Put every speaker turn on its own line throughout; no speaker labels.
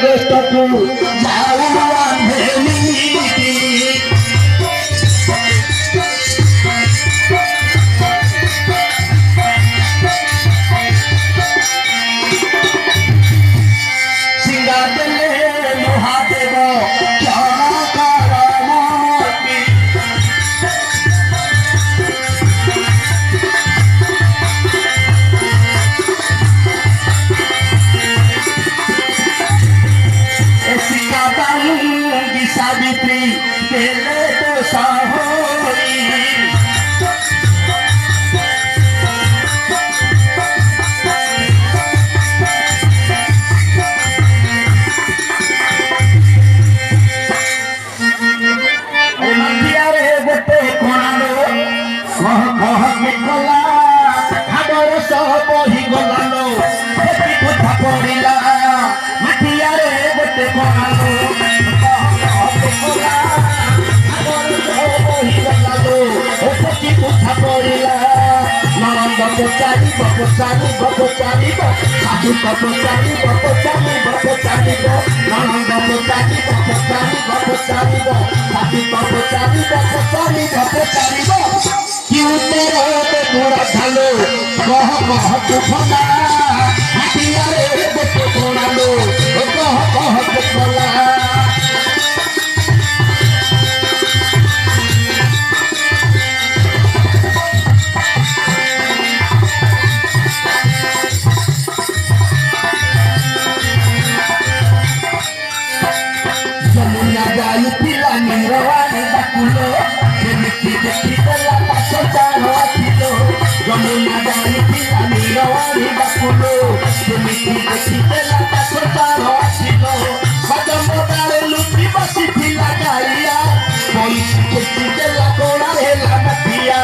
गोष्टकू जाऊ आंधेली सावित्री तेरे तो साहोरी रे गोटे कोणालो कह कह के कला भागर सह बही गलालो एति कथा पड़िला माटिया रे गोटे कोणालो Bapocari, bapocari, bapocari, satu bapocari, bapocari, bapocari, nalang bapocari, bapocari, bapocari, satu bapocari, bapocari, bapocari, क्यों तेरे पे बुरा ढालो, कह कह तू फला, हटिया रे बच्चे कोना लो, कह कह तू फला Nirwani bakulo, demiti demiti la pasota no atilo. Yamuna dani pila nirwani bakulo, demiti demiti la pasota no atilo. Madamo dare lupi basi pila gaya, koi demiti la kora hela matia.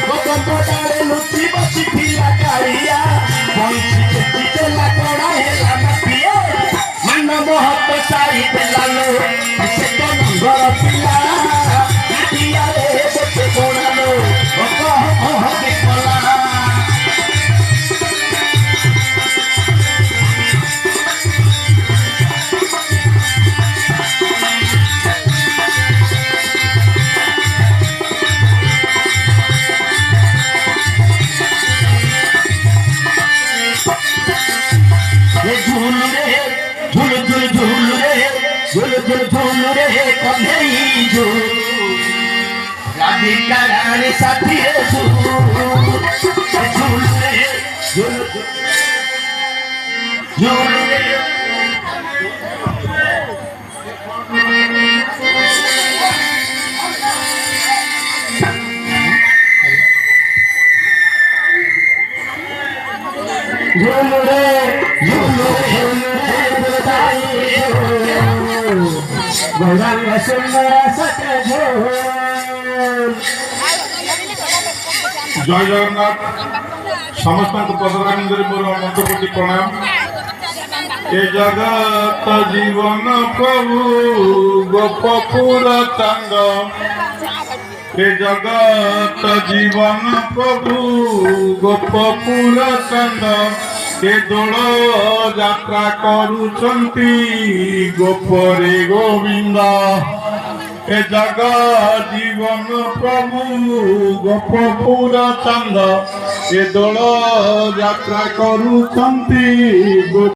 Madamo dare lupi basi pila gaya, koi demiti la kora hela matia. Mano mohat sari pelalo, seto nangor pila. झूल रे कन्हई झूल राधिका रानी साथी झूल रे झूल झूल रे झूल गौरांग सुंदर सत्य
जय जगन्नाथ समस्त पदरानंद मोर अनंतकोटि प्रणाम। ए जगत जीवन प्रभु गोपपुर चंद ए जगत जीवन प्रभु गोपपुर चंद ए दोल यात्रा करुचंती गोपरे गोविंद ए जगत जीवन प्रभु गोपपुर चंद ए दोल यात्रा करुचंती।